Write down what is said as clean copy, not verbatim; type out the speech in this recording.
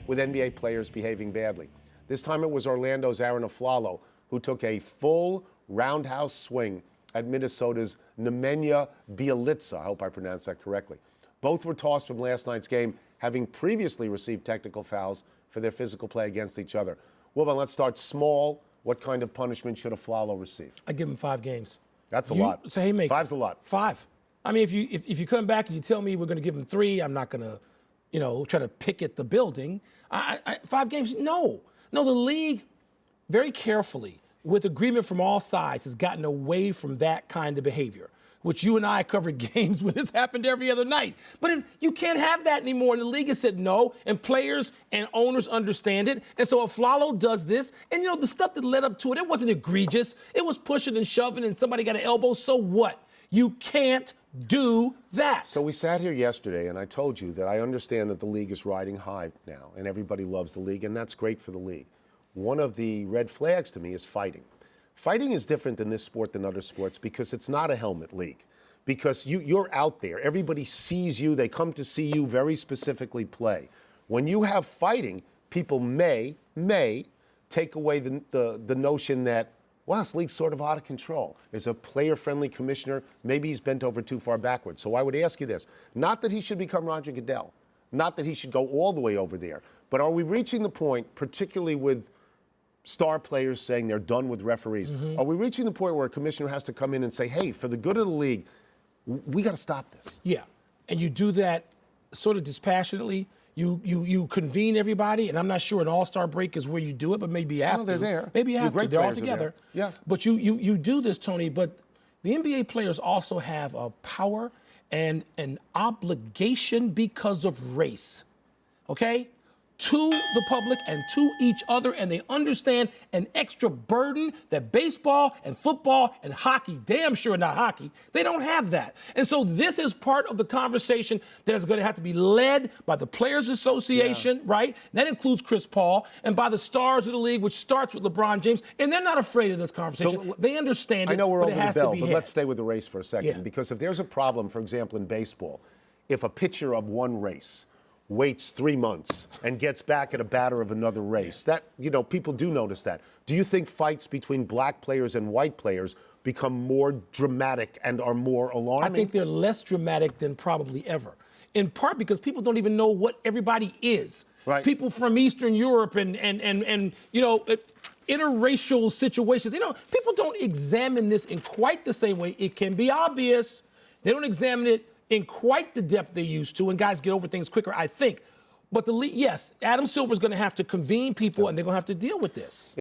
with NBA players behaving badly. This time it was Orlando's Arron Afflalo who took a full roundhouse swing at Minnesota's Nemanja Bjelica. I hope I pronounced that correctly. Both were tossed from last night's game, having previously received technical fouls for their physical play against each other. Wilbon, let's start small. What kind of punishment should Afflalo receive? I give him 5 games. That's a lot. So Haymaker. 5's a lot. 5. I mean, if you come back and you tell me we're going to give him 3, I'm not going to, try to pick at the building. 5 games? No. No, the league, very carefully, with agreement from all sides, has gotten away from that kind of behavior, which you and I covered games when this happened every other night. But you can't have that anymore. And the league has said no, and players and owners understand it. And so Afflalo does this. And, the stuff that led up to it, it wasn't egregious. It was pushing and shoving, and somebody got an elbow. So what? You can't do that. So we sat here yesterday, and I told you that I understand that the league is riding high now, and everybody loves the league, and that's great for the league. One of the red flags to me is fighting. Fighting is different in this sport than other sports because it's not a helmet league. Because you're out there. Everybody sees you. They come to see you very specifically play. When you have fighting, people may take away the notion that, wow, this league's sort of out of control. There's a player-friendly commissioner. Maybe he's bent over too far backwards. So I would ask you this. Not that he should become Roger Goodell. Not that he should go all the way over there. But are we reaching the point, particularly with star players saying they're done with referees, are we reaching the point where a commissioner has to come in and say, hey, for the good of the league, we got to stop this? Yeah, and you do that sort of dispassionately. You convene everybody, and I'm not sure an all-star break is where you do it, but maybe you have to. They're there. Maybe you have to. They're all together. Yeah. But you do this, Tony, but the NBA players also have a power and an obligation because of race, okay? To the public and to each other, and they understand an extra burden that baseball and football and hockey, damn sure not hockey, they don't have that. And so this is part of the conversation that is going to have to be led by the Players Association, right? That includes Chris Paul, and by the stars of the league, which starts with LeBron James, and they're not afraid of this conversation. So, they understand it. I know we're over the bell, but let's stay with the race for a second, because if there's a problem, for example, in baseball, if a pitcher of one race waits 3 months and gets back at a batter of another race, that, people do notice that. Do you think fights between black players and white players become more dramatic and are more alarming? I think they're less dramatic than probably ever, in part because people don't even know what everybody is. Right. People from Eastern Europe and interracial situations, people don't examine this in quite the same way. It can be obvious. They don't examine it in quite the depth they used to, and guys get over things quicker, I think. But the league, yes, Adam Silver's going to have to convene people, and they're going to have to deal with this.